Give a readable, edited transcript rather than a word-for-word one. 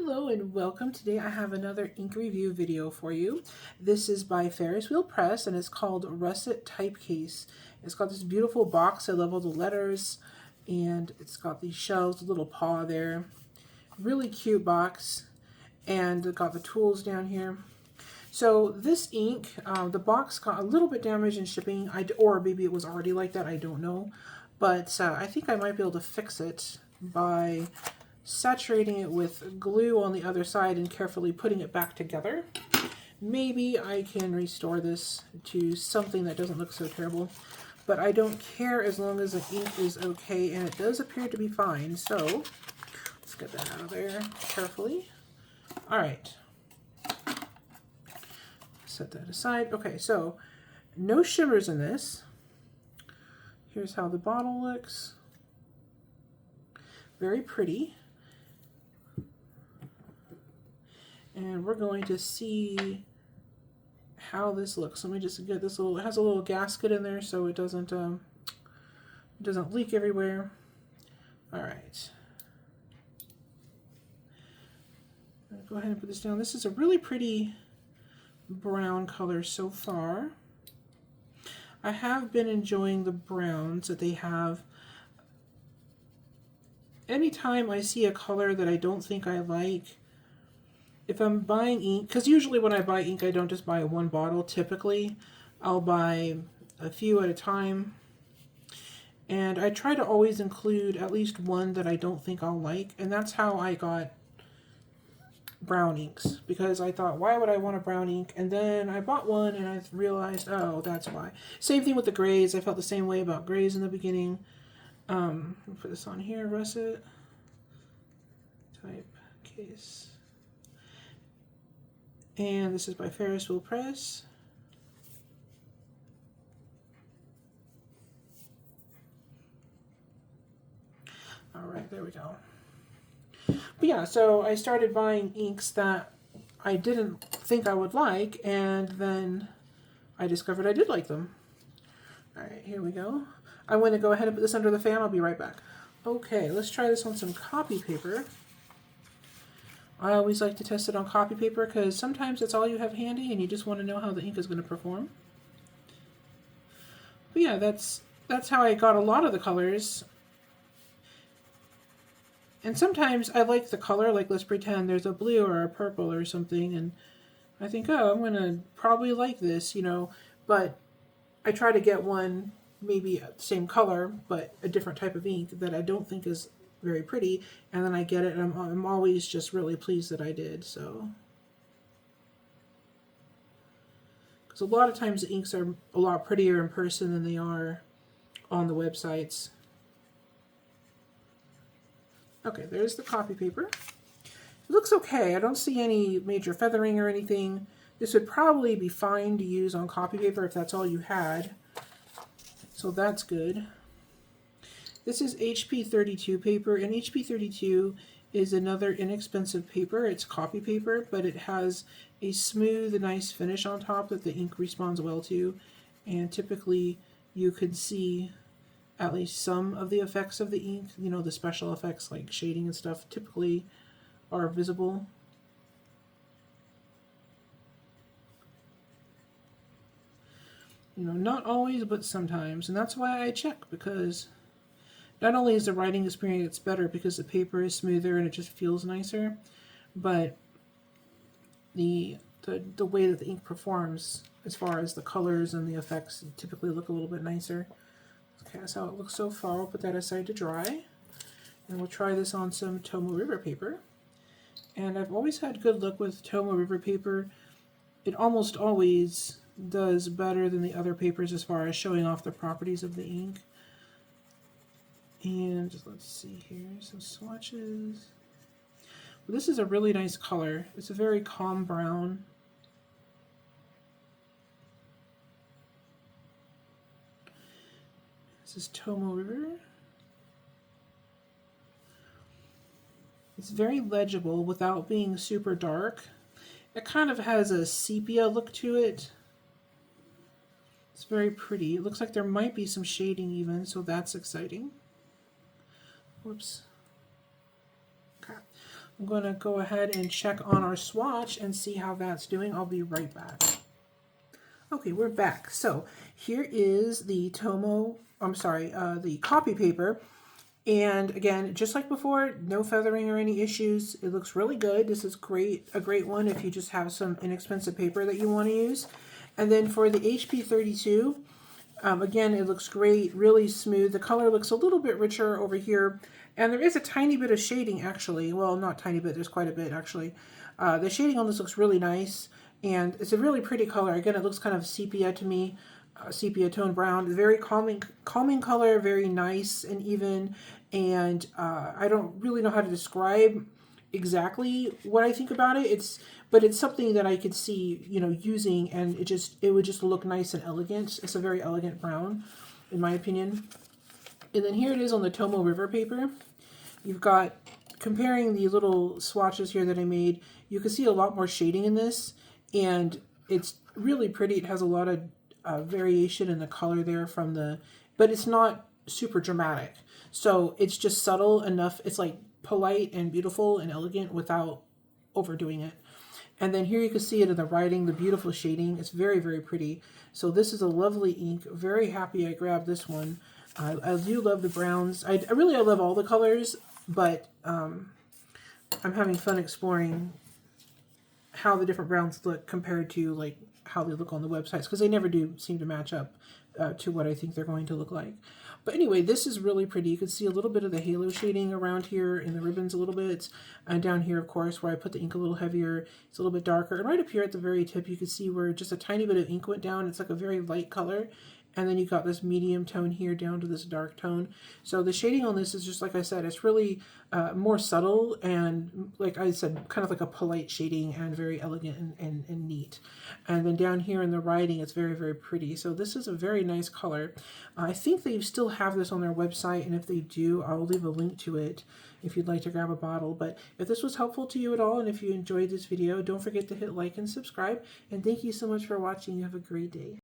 Hello and welcome. Today I have another ink review video for you. This is by Ferris Press and it's called Russet Typecase. It's got this beautiful box. I love all the letters and it's got these shells, a little paw there. Really cute box, and it got the tools down here. So this ink, the box got a little bit damaged in shipping, or maybe it was already like that, I don't know. But I think I might be able to fix it by saturating it with glue on the other side and carefully putting it back together. Maybe I can restore this to something that doesn't look so terrible, but I don't care as long as the ink is okay, and it does appear to be fine. So let's get that out of there carefully. All right, set that aside. Okay, so no shimmers in this. Here's how the bottle looks. Very pretty. And we're going to see how this looks. Let me just get this little, it has a little gasket in there so it doesn't leak everywhere. All right. Go ahead and put this down. This is a really pretty brown color so far. I have been enjoying the browns that they have. Anytime I see a color that I don't think I like, if I'm buying ink, because usually when I buy ink, I don't just buy one bottle. Typically, I'll buy a few at a time. And I try to always include at least one that I don't think I'll like. And that's how I got brown inks, because I thought, why would I want a brown ink? And then I bought one and I realized, oh, that's why. Same thing with the grays. I felt the same way about grays in the beginning. I'll put this on here, Russet Typecase. And this is by Ferris Press. All right, there we go. But yeah, so I started buying inks that I didn't think I would like, and then I discovered I did like them. All right, here we go. I'm going to go ahead and put this under the fan. I'll be right back. Okay, let's try this on some copy paper. I always like to test it on copy paper because sometimes that's all you have handy and you just want to know how the ink is going to perform. But yeah, that's how I got a lot of the colors. And sometimes I like the color, like let's pretend there's a blue or a purple or something, and I think, oh, I'm going to probably like this, you know, but I try to get one maybe the same color but a different type of ink that I don't think is very pretty, and then I get it, and I'm always just really pleased that I did. So, because a lot of times the inks are a lot prettier in person than they are on the websites. Okay, there's the copy paper. It looks okay. I don't see any major feathering or anything. This would probably be fine to use on copy paper if that's all you had. So that's good. This is HP 32 paper, and HP 32 is another inexpensive paper. It's copy paper, but it has a smooth, nice finish on top that the ink responds well to, and typically you could see at least some of the effects of the ink. You know, the special effects like shading and stuff typically are visible. You know, not always, but sometimes, and that's why I check, because not only is the writing experience better because the paper is smoother and it just feels nicer, but the way that the ink performs as far as the colors and the effects typically look a little bit nicer. Okay, that's how it looks so far. We'll put that aside to dry. And we'll try this on some Tomoe River paper. And I've always had good luck with Tomoe River paper. It almost always does better than the other papers as far as showing off the properties of the ink. And let's see here, some swatches. Well, this is a really nice color. It's a very calm brown. This is Tomoe River. It's very legible without being super dark. It kind of has a sepia look to it. It's very pretty. It looks like there might be some shading even, so that's exciting. Whoops. Okay. I'm going to go ahead and check on our swatch and see how that's doing. I'll be right back. Okay, we're back. So here is the the copy paper. And again, just like before, no feathering or any issues. It looks really good. This is a great one if you just have some inexpensive paper that you want to use. And then for the HP32, again, it looks great, really smooth. The color looks a little bit richer over here. And there is a tiny bit of shading, actually. Well, not tiny bit, there's quite a bit, actually. The shading on this looks really nice. And it's a really pretty color. Again, it looks kind of sepia to me. Sepia tone brown, very calming color, very nice and even. And I don't really know how to describe exactly what I think about it. But it's something that I could see, using, and it would just look nice and elegant. It's a very elegant brown, in my opinion. And then here it is on the Tomo River paper. You've got, comparing the little swatches here that I made, you can see a lot more shading in this, and it's really pretty. It has a lot of variation in the color there but it's not super dramatic. So it's just subtle enough. It's like polite and beautiful and elegant without overdoing it. And then here you can see it in the writing, the beautiful shading. It's very, very pretty. So this is a lovely ink. Very happy I grabbed this one. I do love the browns. I love all the colors, but I'm having fun exploring how the different browns look compared to like how they look on the websites, because they never do seem to match up to what I think they're going to look like. But anyway, this is really pretty. You can see a little bit of the halo shading around here in the ribbons a little bit. And down here, of course, where I put the ink a little heavier, it's a little bit darker. And right up here at the very tip, you can see where just a tiny bit of ink went down. It's like a very light color. And then you got this medium tone here down to this dark tone. So the shading on this is just, like I said, it's really more subtle and, like I said, kind of like a polite shading and very elegant and neat. And then down here in the writing, it's very, very pretty. So this is a very nice color. I think they still have this on their website, and if they do, I'll leave a link to it if you'd like to grab a bottle. But if this was helpful to you at all, and if you enjoyed this video, don't forget to hit like and subscribe. And thank you so much for watching. You have a great day.